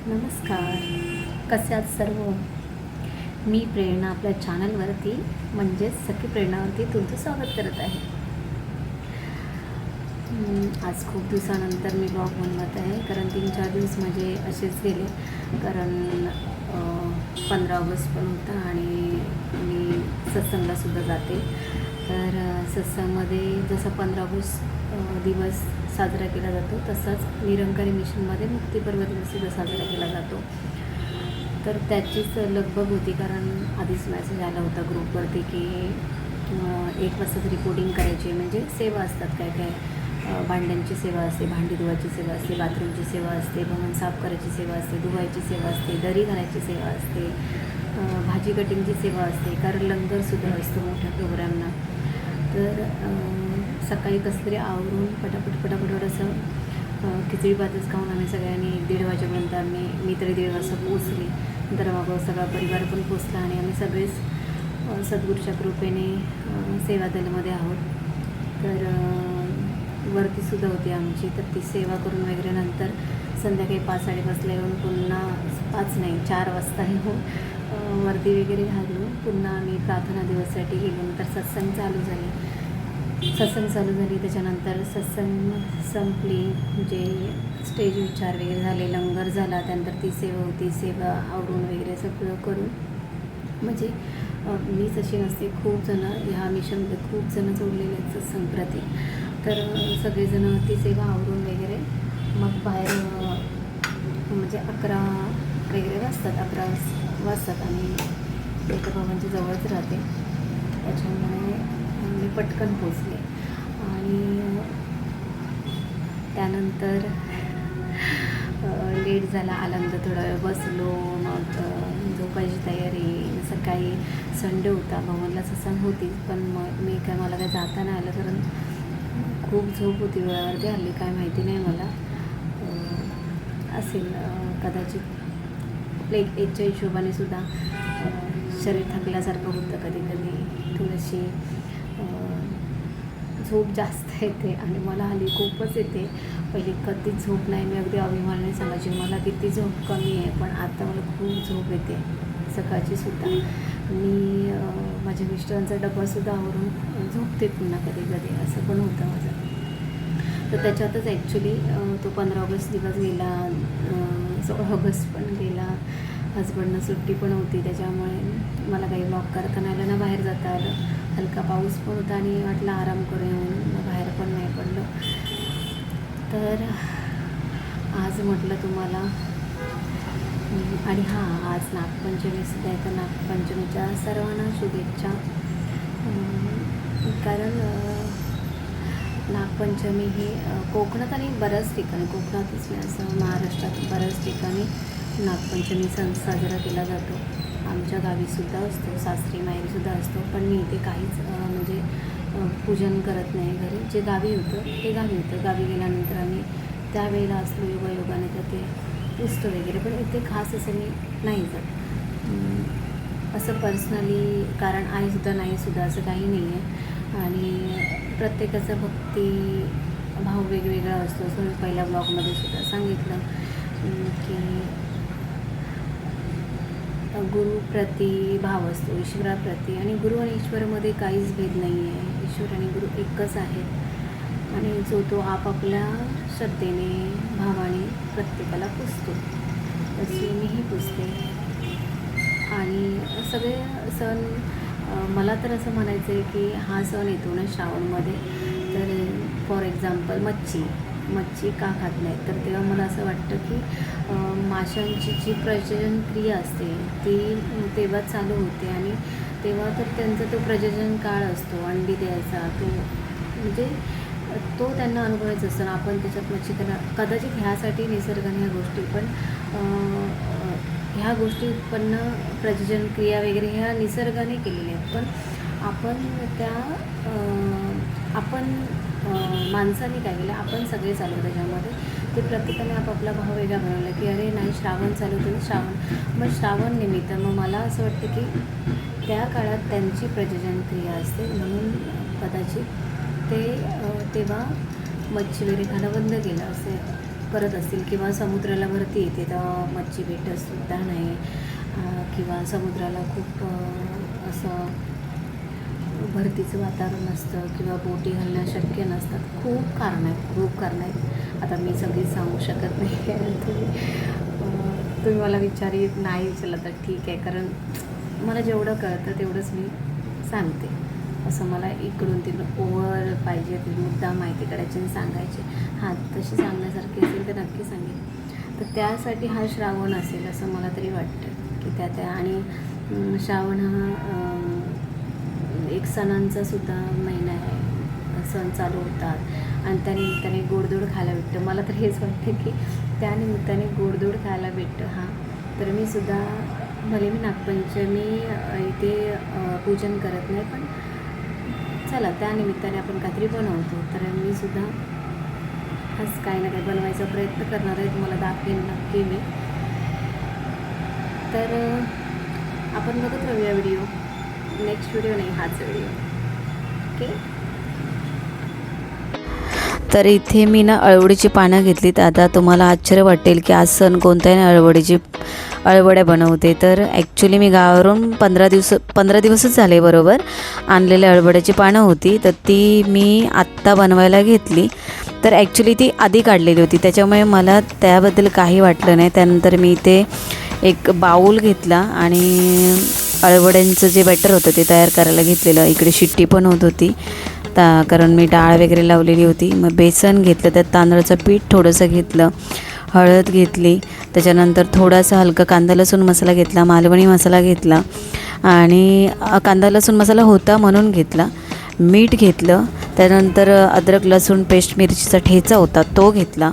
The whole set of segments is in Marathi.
नमस्कार. कसे आहात सर्व? मी प्रेरणा आपल्या चॅनलवरती म्हणजेच सखी प्रेरणावरती तुमचं स्वागत करत आहे. आज खूप दिवसानंतर मी ब्लॉग बनवत आहे, कारण 3-4 दिवस म्हणजे असेच गेले. कारण 15 ऑगस्ट पण होता आणि मी सत्संगलासुद्धा जाते. तर सत्संगमध्ये जसं 15 ऑगस्ट दिवस साजरा केला जातो, तसाच निरंकारी मिशनमध्ये मुक्तिपर्व दिवससुद्धा साजरा केला जातो. तर त्याचीच लगबग होती, कारण आधीच मेसेज आला होता ग्रुपवरती की 1 वाजता रिपोर्टिंग करायची. म्हणजे सेवा असतात काय काय, भांड्यांची सेवा असते, भांडी धुवायची सेवा असते, बाथरूमची सेवा असते, भवन साफ करायची सेवा असते, धुवायची सेवा असते, दरी घालायची सेवा असते, भाजी कटिंगची सेवा असते, कारण लंगरसुद्धा असतो मोठ्या प्रोग्रामना. तर सकाळी कसं तरी आवरून पटापट असं खिचडी भातच खाऊन आम्ही सगळ्यांनी 1:30 वाजेपर्यंत मी तरी 1:30 वाजता पोचली. नंतर मग सगळा परिवार पण पोचला आणि आम्ही सगळेच सद्गुरूच्या कृपेने सेवादलमध्ये आहोत. तर वरतीसुद्धा होती आमची, तर ती सेवा करून वगैरे नंतर संध्याकाळी 5-5:30ला येऊन पुन्हा 5 नाही 4 वाजता येऊन वर्दी वगैरे घालून पुन्हा आम्ही प्रार्थना दिवससाठी गेलो. नंतर सत्संग चालू झाली. त्याच्यानंतर सत्संग संपली, जे स्टेज विचार वगैरे झाले, लंगर झाला, त्यानंतर ती सेवा होती. सेवा आवरून वगैरे सगळं करून, म्हणजे मीच अशी नसते, खूप जणं ह्या मिशनमध्ये खूप जणं जोडलेले आहेत सत्संगप्रती. तर सगळेजणं ती सेवा आवरून वगैरे मग बाहेर म्हणजे 11 वगैरे वाजतात. 11 वाजतात आणि एका बाबांच्या जवळच राहते, त्याच्यामुळे मी पटकन पोचले. आणि त्यानंतर लेट झाला, आल्यानंतर थोडा वेळ बसलो. मग झोपायची तयारी. सकाळी संडे होता, भवनला सत्संग होती, पण मग मला काय जाता नाही आलं, कारण खूप झोप होती. वेळावरती हल्ली काय माहिती नाही मला, असेल कदाचित आपल्या एजच्या हिशोबाने सुद्धा शरीर थकल्यासारखं होतं कधी कधी. थोडीशी झोप जास्त येते आणि मला हल्ली खूपच येते. पहिली कधीच झोप नाही, मी अगदी अभिमानाने सांगायची मला किती झोप कमी आहे, पण आता मला खूप झोप येते सकाळची सुद्धा. मी माझ्या मिस्टरांचा डब्बासुद्धा आवरून झोपते पुन्हा कधी कधी, असं पण होतं माझं. तर त्याच्यातच ॲक्च्युली तो 15 ऑगस्ट दिवस गेला, 16 ऑगस्ट पण गेला. हजबंडनं सुट्टी पण होती, त्याच्यामुळे मला काही ब्लॉग करता नाही आलं ना बाहेर जाता आलं. हलका पाऊस पण होता आणि वाटलं आराम करूया म्हणून बाहेर पण नाही पडलं. तर आज म्हटलं तुम्हाला, आणि आज नागपंचमीसुद्धा आहे, तर नागपंचमीच्या सर्वांना शुभेच्छा. कारण नागपंचमी ही कोकणात आणि बऱ्याच ठिकाणी, कोकणातच नाही असं महाराष्ट्रात बऱ्याच ठिकाणी नागपंचमी सण साजरा केला जातो. आमच्या गावीसुद्धा असतो, सासरी माहेरीसुद्धा असतो, पण मी इथे काहीच म्हणजे पूजन करत नाही. घरी जे गावी होतं ते गावी होतं. गावी गेल्यानंतर आम्ही त्यावेळेला असलो योगायोगाने तर ते पुजतो वगैरे, पण इथे खास असं मी नाही जात असं पर्सनली, कारण आईसुद्धा नाहीसुद्धा असं काही नाही आहे. आणि प्रत्येकाचा भक्ती भाव वेगवेगळा असतो, असं मी पहिल्या ब्लॉगमध्ये सुद्धा सांगितलं की गुरुप्रती भाव असतो, ईश्वराप्रती. आणि गुरु आणि ईश्वरामध्ये काहीच भेद नाही आहे. ईश्वर आणि गुरु एकच आहे आणि तो आपापल्या श्रद्धेने भावाने प्रत्येकाला पुजतो, तशी मीही पुजते. आणि सगळे सण, मला तर असं म्हणायचं आहे की हा सण येतो ना श्रावणमध्ये, तर फॉर एक्झाम्पल मच्छी का खात नाही, तर तेव्हा मला असं वाटतं की माशांची जी प्रजनन क्रिया असते ती तेव्हा चालू होते, आणि तेव्हा तर त्यांचा तो प्रजनन काळ असतो, अंडी द्यायचा तो, म्हणजे तो त्यांना अनुभवायचा असतो. आपण त्याच्यात मच्छी कदाचित ह्यासाठी निसर्गाने ह्या गोष्टी, पण ह्या गोष्टी उत्पन्न, प्रजनन क्रिया वगैरे ह्या निसर्गाने केलेल्या आहेत, पण आपण माणसाने काय केलं, आपण सगळे चालू त्याच्यामध्ये. ते प्रत्येकाने आपापला भाव वेगळा बनवला की अरे नाही श्रावण चालू होतं, मग श्रावण निमित्त मग मला असं वाटतं की त्या काळात त्यांची प्रजनन क्रिया असते, म्हणून कदाचित ते तेव्हा मच्छी वगैरे खाणं बंद केलं असेल. करत असतील किंवा समुद्राला भरती येते तेव्हा मच्छी भेटतसुद्धा नाही, किंवा समुद्राला खूप असं भरतीचं वातावरण असतं किंवा बोटी घालणं शक्य नसतात. खूप कारणं आहेत. आता मी सगळी सांगू शकत नाही. तुम्ही मला नाही विचारलं तर ठीक आहे, कारण मला जेवढं कळतं तेवढंच मी सांगते. असं मला इकडून तिकडून ओव्हर पाहिजे ती मुद्दा माहिती करायची आणि सांगायची. तशी सांगण्यासारखी असेल तर नक्की सांगेन. तर त्यासाठी हा श्रावण असेल असं मला तरी वाटतं की त्या आणि श्रावण हा एक सणांचासुद्धा महिना आहे. सण चालू होतात आणि त्यानिमित्ताने गोडधोड खायला भेटतं. मला तर हेच वाटतं की त्यानिमित्ताने गोडधोड खायला भेटतं. तर मी सुद्धा भले मी नागपंचमी इथे पूजन करत नाही, पण चला त्यानिमित्ताने आपण काहीतरी बनवतो. तर मी सुद्धा आज काही ना काही बनवायचा प्रयत्न करणार आहे, तुम्हाला दाखवेन नक्की मी. तर आपण बघत राहूया व्हिडिओ. नेक्स्ट व्हिडिओ नाही, हाच व्हिडिओ. ओके. तर इथे मी ना अळवडीची पानं घेतलीत. आता तुम्हाला आश्चर्य वाटेल की आज सण कोणता आहे ना अळवड्या बनवते. तर ॲक्च्युली मी गावावरून 15 दिवसच झाले बरोबर आणलेल्या अळवड्याची पानं होती, तर ती मी आत्ता बनवायला घेतली. तर ॲक्च्युली ती आधी काढलेली होती, त्याच्यामुळे मला त्याबद्दल काही वाटलं नाही. त्यानंतर मी इथे एक बाऊल घेतला आणि अळवड्यांचं जे बॅटर होतं ते तयार करायला घेतलेलं. इकडे शिट्टी पण होत होती कारण मी डाळ वगैरे लावलेली होती. मग बेसन घेतलं, त्यात तांदळाचं पीठ थोडंसं घेतलं, हळद घेतली, त्याच्यानंतर थोडासा हलका कांदा लसूण मसाला घेतला, मालवणी मसाला घेतला आणि कांदा लसूण मसाला होता म्हणून घेतला, मीठ घेतलं, त्यानंतर अद्रक लसूण पेस्ट मिरचीचा ठेचा होता तो घेतला,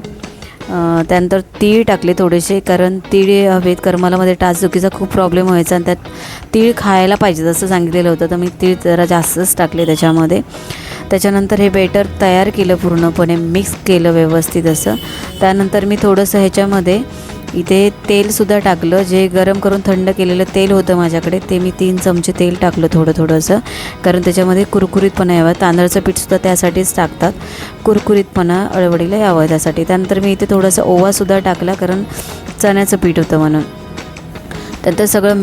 त्यानंतर तीळ टाकले थोडेसे, कारण तीळ हवेत करमालामध्ये टाचदुखीचा खूप प्रॉब्लेम व्हायचा आणि त्यात तीळ खायला पाहिजे असं सांगितलेलं होतं, तर मी तीळ जरा जास्तच टाकले त्याच्यामध्ये. त्याच्यानंतर हे बेटर तयार केलं, पूर्णपणे मिक्स केलं व्यवस्थित असं. त्यानंतर मी थोडंसं ह्याच्यामध्ये इथे तेलसुद्धा टाकलं, जे गरम करून थंड केलेलं तेल होतं माझ्याकडे, ते मी 3 चमचे तेल टाकलं थोडंसं, कारण त्याच्यामध्ये कुरकुरीतपणा यावा. तांदळाचं पीठसुद्धा त्यासाठीच टाकतात, कुरकुरीतपणा अळवडीला यावं त्यासाठी. त्यानंतर मी इथे थोडासा ओवासुद्धा टाकला, कारण चण्याचं पीठ होतं म्हणून. त्यानंतर सगळं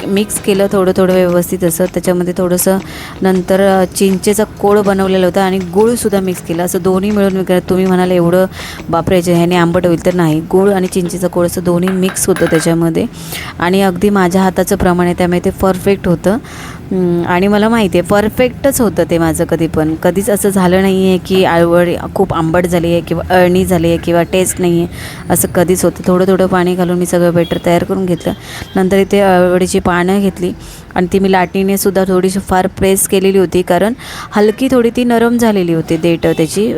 मिक्स केलं थोडं व्यवस्थित असं. त्याच्यामध्ये थोडंसं नंतर चिंचेचा कोळ बनवलेला होता आणि गूळसुद्धा मिक्स केला, असं दोन्ही मिळून तुम्ही म्हणाल एवढं बापरे ह्याने आंबट होईल, तर नाही, गूळ आणि चिंचेचा कोळ असं दोन्ही मिक्स होतं त्याच्यामध्ये आणि अगदी माझ्या हाताचं प्रमाण आहे, त्यामुळे ते परफेक्ट होतं. आणि मला माहिती आहे परफेक्टच होतं ते माझं. कधीच असं झालं नाही आहे की अळवड खूप आंबट झाली आहे किंवा अळणी झाली आहे किंवा टेस्ट नाही आहे, असं कधीच होतं. थोडं पाणी घालून मी सगळं बेटर तयार करून घेतलं. नंतर इथे अळवडीची पानं घेतली आणि ती मी लाटीने सुद्धा थोडीशी फार प्रेस केलेली होती, कारण हलकी थोडी ती नरम झालेली होती देठ त्याची.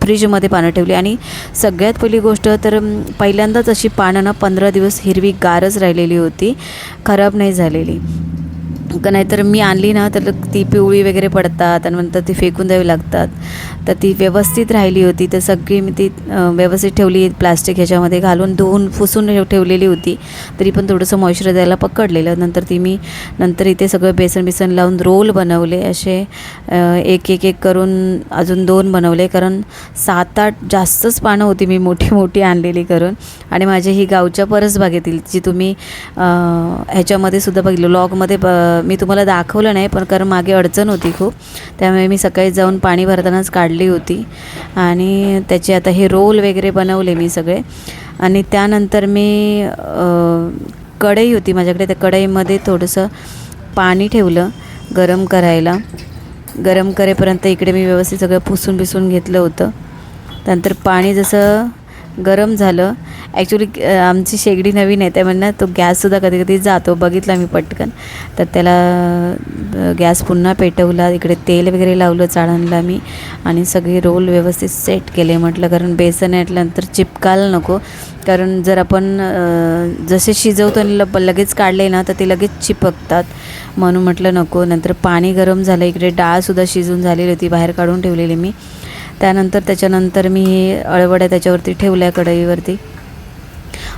फ्रीजमध्ये पानं ठेवली आणि सगळ्यात पहिली गोष्ट तर पहिल्यांदाच अशी पानं ना 15 दिवस हिरवी गारच राहिलेली होती, खराब नाही झालेली. का नाहीतर मी आणली ना तर ती पिवळी वगैरे पडतात आणि नंतर ती फेकून द्यावी लागतात. तर ती व्यवस्थित राहिली होती, तर सगळी मी ती व्यवस्थित ठेवली, प्लास्टिक ह्याच्यामध्ये घालून धुवून पुसून ठेवलेली होती, तरी पण थोडंसं मॉइश्चर द्यायला पकडलेलं. नंतर इथे सगळं बेसन लावून रोल बनवले असे, एक करून अजून 2 बनवले, कारण 7-8 जास्तच पानं होती मी मोठी आणलेली करून. आणि माझी ही गावच्या परसबागेतील जी तुम्ही ह्याच्यामध्ये सुद्धा बघितलं व्लॉगमध्ये, मी तुम्हाला दाखवलं नाही पण कारण मागे अडचण होती खूप, त्यामुळे मी सकाळी जाऊन पाणी भरतानाच काढली होती. आणि त्याचे आता हे रोल वगैरे बनवले मी सगळे. आणि त्यानंतर मी कढई होती माझ्याकडे, त्या कढईमध्ये थोडंसं पाणी ठेवलं गरम करायला. गरम करेपर्यंत इकडे मी व्यवस्थित सगळं पुसून घेतलं होतं. त्यानंतर पाणी जसं गरम झालं, ॲक्च्युली आमची शेगडी नवीन आहे त्यामुळे ना तो गॅससुद्धा कधी जातो, बघितला मी पटकन. तर त्याला गॅस पुन्हा पेटवला, इकडे तेल वगैरे लावलं चाळणला मी आणि सगळे रोल व्यवस्थित सेट केले. म्हटलं कारण बेसन म्हटल्यानंतर चिपकायला नको, कारण जर आपण जसे शिजवतो आणि लगेच काढले ना तर ते लगेच चिपकतात, म्हणून म्हटलं नको. नंतर पाणी गरम झालं, इकडे डाळसुद्धा शिजून झालेली होती, बाहेर काढून ठेवलेली मी. त्याच्यानंतर मी अळवड्या त्याच्यावरती ठेवल्या कढईवरती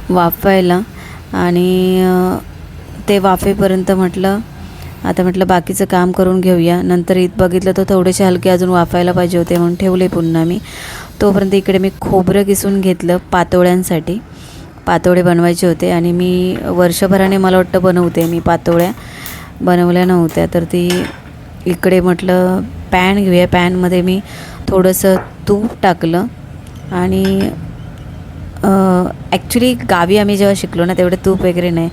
वाफायला आणि ते वाफेपर्यंत म्हटलं बाकीचं काम करून घेऊया. नंतर बघितलं तर थोडेसे हलके अजून वाफायला पाहिजे होते म्हणून ठेवले पुन्हा मी. तोपर्यंत इकडे मी खोबरं किसून घेतलं पातोळ्यांसाठी. पातोळे बनवायचे होते आणि मी वर्षभराने मला वाटतं बनवते मी पातोळ्या. बनवल्या नव्हत्या तर ती इकडे म्हटलं पॅन घेऊया. पॅनमध्ये मी थोडंसं तूप टाकलं आणि ॲक्च्युली गावी आम्ही जेव्हा शिकलो ना तेवढं तूप वगैरे नाही,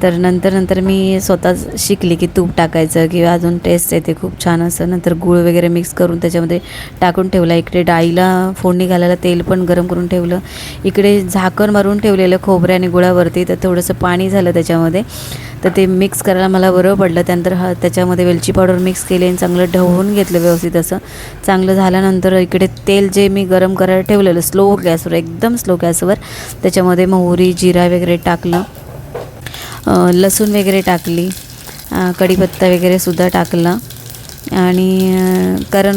तर नंतर मी स्वतःच शिकली की तूप टाकायचं किंवा अजून टेस्ट येते खूप छान असं. नंतर गूळ वगैरे मिक्स करून त्याच्यामध्ये टाकून ठेवला. इकडे डाळीला फोडणी घालायला तेल पण गरम करून ठेवलं. इकडे झाकण मारून ठेवलेलं खोबऱ्या आणि गुळावरती, तर थोडंसं पाणी झालं त्याच्यामध्ये, तर ते मिक्स करायला मला बरं पडलं. त्यानंतर त्याच्यामध्ये वेलची पावडर मिक्स केली आणि चांगलं ढवळून घेतलं व्यवस्थित. असं चांगलं झाल्यानंतर इकडे तेल जे मी गरम करायला ठेवलेलं स्लो गॅसवर, एकदम स्लो गॅसवर, त्याच्यामध्ये मोहरी जिरा वगैरे टाकलं, लसूण वगैरे टाकली, कढीपत्ता वगैरे सुद्धा टाकला. आणि कारण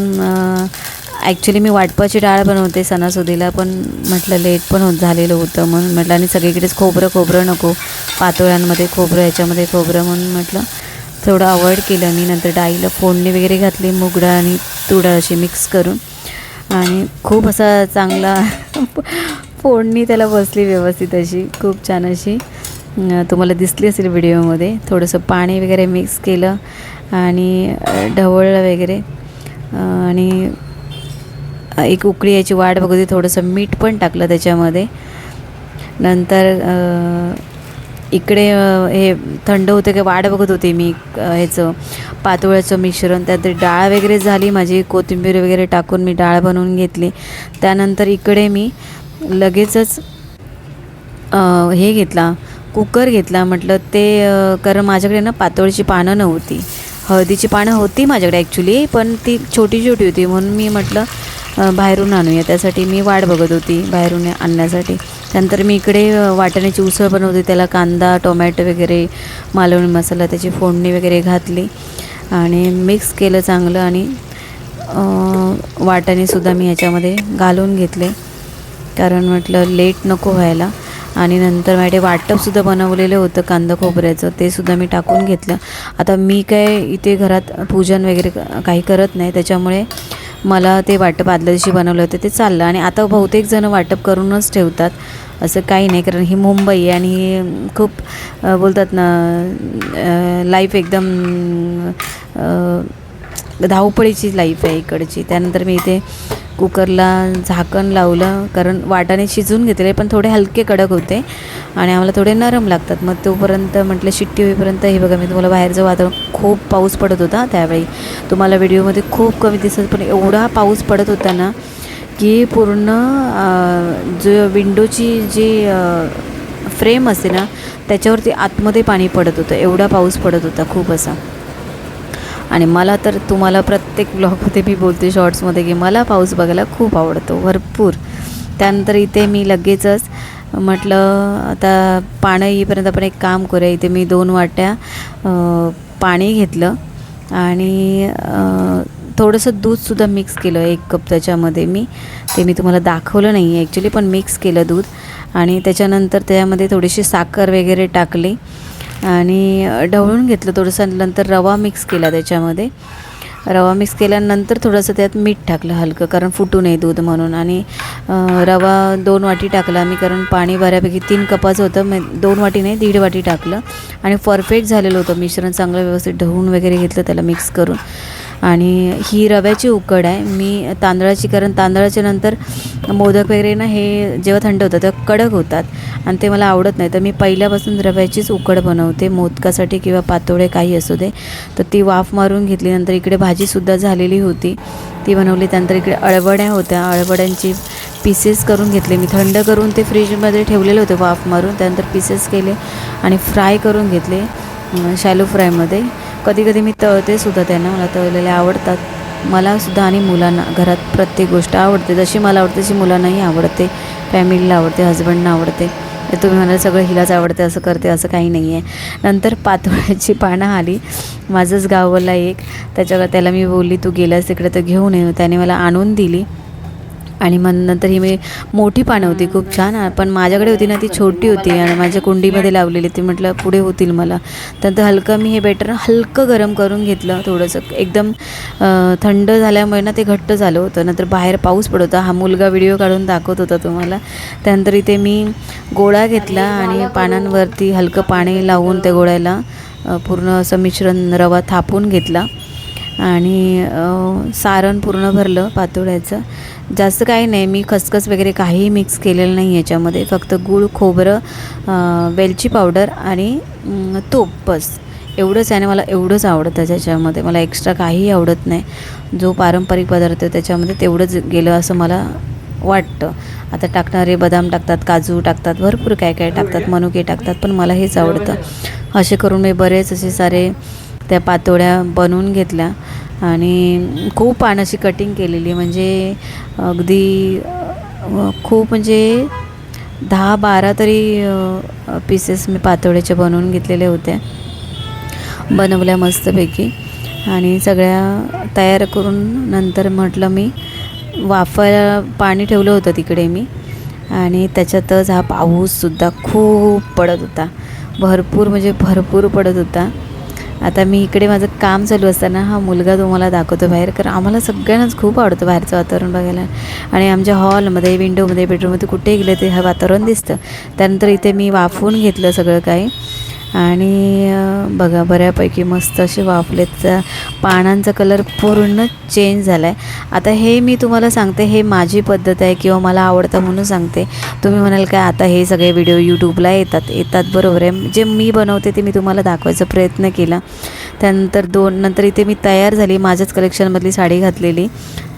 ॲक्च्युली मी वाटपाची डाळ बनवते सणासुदीला, पण म्हटलं लेट पण झालेलं होतं म्हणून म्हटलं, आणि सगळीकडेच खोबरं नको पातोळ्यांमध्ये खोबरं, याच्यामध्ये खोबरं, म्हणून म्हटलं थोडं अवॉइड केलं मी. नंतर डाळीला फोडणी वगैरे घातली, मूग डाळ आणि तूर डाळ अशी मिक्स करून, आणि खूप असा चांगला फोडणी त्याला बसली व्यवस्थित अशी, खूप छान अशी तुम्हाला दिसली असेल व्हिडिओमध्ये. थोडंसं पाणी वगैरे मिक्स केलं आणि ढवळलं वगैरे, आणि एक उकळी याची वाट बघत होती. थोडंसं मीठ पण टाकलं त्याच्यामध्ये. नंतर इकडे हे थंड होते की वाट बघत होते मी ह्याचं पातोळ्याचं मिश्रण. त्यात डाळ वगैरे झाली माझी, कोथिंबीर वगैरे टाकून मी डाळ बनवून घेतली. त्यानंतर इकडे मी लगेचच हे घेतला, कुकर घेतला. म्हटलं ते कारण माझ्याकडे ना पातोळीची पानं नव्हती, हळदीची पानं होती माझ्याकडे ॲक्च्युली, पण ती छोटी होती, म्हणून मी म्हटलं बाहेरून आणूया. त्यासाठी मी वाट बघत होती बाहेरून आणण्यासाठी. त्यानंतर मी इकडे वाटाण्याची उसळ बनवते. त्याला कांदा टोमॅटो वगैरे मालवणी मसाला त्याची फोडणी वगैरे घातली आणि मिक्स केलं चांगलं, आणि वाटाणेसुद्धा मी ह्याच्यामध्ये घालून घेतले, कारण म्हटलं लेट नको व्हायला. आणि नंतर माझ्याकडे वाटपसुद्धा बनवलेलं होतं कांदा खोबऱ्याचं, ते सुद्धा मी टाकून घेतलं. आता मी काय इथे घरात पूजन वगैरे काही करत नाही, त्याच्यामुळे मला ते वाटप आदल्या दिवशी बनवलं होतं ते चाललं. आणि आता बहुतेक जण वाटप करूनच ठेवतात, असं काही नाही, कारण ही मुंबई आहे आणि ही खूप बोलतात ना लाईफ एकदम धावपळीची लाईफ आहे इकडची. त्यानंतर मी इथे कुकरला झाकण लावलं, कारण वाटाणे शिजवून घेतले पण थोडे हलके कडक होते आणि आम्हाला थोडे नरम लागतात. मग तोपर्यंत म्हटलं शिट्टी होईपर्यंत. हे बघा, मी तुम्हाला बाहेरचं वातावरण, खूप पाऊस पडत होता त्यावेळी, तुम्हाला व्हिडिओमध्ये खूप कमी दिसत, पण एवढा पाऊस पडत होता ना की पूर्ण जो विंडोची जी फ्रेम असते ना त्याच्यावरती आतमध्ये पाणी पडत होतं, एवढा पाऊस पडत होता खूप असा. आणि मला तर तुम्हाला प्रत्येक ब्लॉगमध्ये मी बोलते शॉर्ट्समध्ये की मला पाऊस बघायला खूप आवडतो, भरपूर. त्यानंतर इथे मी लगेचच म्हटलं आता पाणी येईपर्यंत आपण एक काम करूया. इथे मी 2 वाट्या पाणी घेतलं आणि थोडंसं दूधसुद्धा मिक्स केलं, 1 कप त्याच्यामध्ये. मी तुम्हाला दाखवलं नाही आहे ॲक्च्युली, पण मिक्स केलं दूध. आणि त्याच्यानंतर त्यामध्ये थोडीशी साखर वगैरे टाकली आणि ढवळून घेतलं थोडंसं. नंतर रवा मिक्स केला त्याच्यामध्ये. रवा मिक्स केल्यानंतर थोडंसं त्यात मीठ टाकलं हलकं, कारण फुटू नये दूध म्हणून. आणि रवा 2 वाटी टाकला मी, कारण पाणी बऱ्यापैकी 3 कपाचं होतं, मग 2 वाटी नाही 1.5 वाटी टाकलं. आणि परफेक्ट झालेलं होतं मिश्रण, चांगलं व्यवस्थित ढवळून वगैरे घेतलं त्याला मिक्स करून. आणि ही रव्याची उकड आहे, मी तांदळाची, कारण तांदळाच्या नंतर मोदक वगैरे ना हे जेव्हा थंड होतं तेव्हा कडक होतात आणि ते मला आवडत नाही, तर मी पहिल्यापासून रव्याचीच उकड बनवते मोदकासाठी किंवा पातोळे काही असू दे. तर ती वाफ मारून घेतली. नंतर इकडे भाजीसुद्धा झालेली होती, ती बनवली. त्यानंतर इकडे अळवड्या होत्या, अळवड्यांची पीसेस करून घेतले मी, थंड करून ते फ्रीजमध्ये ठेवलेले होते वाफ मारून. त्यानंतर पीसेस केले आणि फ्राय करून घेतले शॅलो फ्रायमध्ये. कधी मी तळते सुद्धा त्यांना, मला तळलेले आवडतात मलासुद्धा आणि मुलांना. घरात प्रत्येक गोष्ट आवडते, जशी मला आवडते तशी मुलांनाही आवडते, फॅमिलीला आवडते, हजबंडना आवडते. तुम्ही म्हणाल सगळं हिलाच आवडते असं करते, असं काही नाही आहे. नंतर पातोळ्याची पानं आली, माझंच गावला एक, त्याला मी बोलली तू गेलास तिकडे तर घेऊन ये, त्याने मला आणून दिली. आणि मग नंतर ही मी मोठी पानं होती खूप छान, पण माझ्याकडे होती ना ती छोटी होती आणि माझ्या कुंडीमध्ये लावलेली ती, म्हटलं पुढे होतील मला. त्यानंतर हलकं मी हे बॅटर हलकं गरम करून घेतलं थोडंसं, एकदम थंड झाल्यामुळे ना ते घट्ट झालं होतं. नंतर बाहेर पाऊस पडत होता, हा मुलगा व्हिडिओ काढून दाखवत होता तुम्हाला. त्यानंतर इथे मी गोळा घेतला आणि पानांवरती हलकं पाणी लावून त्या गोळ्याला पूर्ण असं मिश्रण रवा थापून घेतला आणि सारण पूर्ण भरलं पातोळ्याचं. जास्त काही नाही, मी खसखस वगैरे काहीही मिक्स केलेलं नाही याच्यामध्ये, फक्त गूळ, खोबरं, वेलची पावडर आणि तूप, बस एवढंच आहे. आणि मला एवढंच आवडतं त्याच्यामध्ये, मला एक्स्ट्रा काहीही आवडत नाही. जो पारंपरिक पदार्थ त्याच्यामध्ये तेवढंच गेलं असं मला वाटतं. आता टाकणारे बदाम टाकतात, काजू टाकतात, भरपूर काय काय टाकतात, मनुके टाकतात, पण मला हेच आवडतं. असे करून मी बरेच असे सारे त्या पातोळ्या बनवून घेतल्या आणि खूप पान अशी कटिंग केलेली, म्हणजे अगदी खूप म्हणजे 10-12 तरी पीसेस मी पातोळ्याचे बनवून घेतलेले होते, बनवल्या मस्तपैकी. आणि सगळ्या तयार करून नंतर म्हटलं मी वाफायला पाणी ठेवलं होतं तिकडे मी, आणि त्याच्यातच हा पाऊससुद्धा खूप पडत होता, भरपूर म्हणजे भरपूर पडत होता. आता मी इकडे माझं काम चालू असताना हा मुलगा तुम्हाला दाखवतो बाहेर, कारण आम्हाला सगळ्यांनाच खूप आवडतं बाहेरचं वातावरण बघायला. आणि आमच्या हॉलमध्ये, विंडोमध्ये, बेडरूममध्ये कुठेही गेले ते हा वातावरण दिसतं. त्यानंतर इथे मी वाफवून घेतलं सगळं काही आणि बघा बऱ्यापैकी मस्त असे वाफलेत. पानांचा कलर पूर्ण चेंज झाला आहे. आता हे मी तुम्हाला सांगते, हे माझी पद्धत आहे किंवा मला आवडतं म्हणून सांगते. तुम्ही म्हणाल काय आता हे सगळे व्हिडिओ यूट्यूबला येतात बरोबर आहे, जे मी बनवते ते मी तुम्हाला दाखवायचा प्रयत्न केला. त्यानंतर नंतर इथे मी तयार झाली, माझ्याच कलेक्शनमधली साडी घातलेली,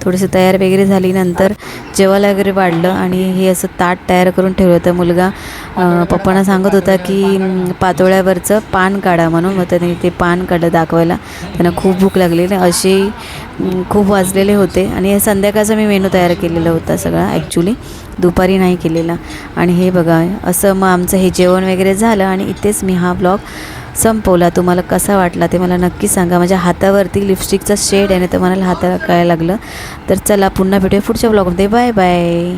थोडीशी तयार वगैरे झाली. नंतर जेवायला वगैरे वाढलं आणि हे असं ताट तयार करून ठेवलं होतं. मुलगा पप्पांना सांगत होता की पातोळ्यावरचं पान काढा म्हणून, मग त्याने ते पान काढलं दाखवायला. त्यांना खूप भूक लागलेली, असे खूप वाजलेले होते. आणि संध्याकाळचा मी मेनू तयार केलेला होता सगळा, ॲक्च्युली दुपारी नाही केलेला. आणि हे बघा असं मग आमचं हे जेवण वगैरे झालं आणि इथेच मी हा ब्लॉग संपवला. तुम्हाला कसा वाटला ते मला नक्की सांगा. माझ्या हातावरती लिपस्टिकचा शेड आहे ना, तर मला हाताला कळायला लागलं. तर चला पुन्हा भेटूया पुढच्या ब्लॉगमध्ये. Bye bye.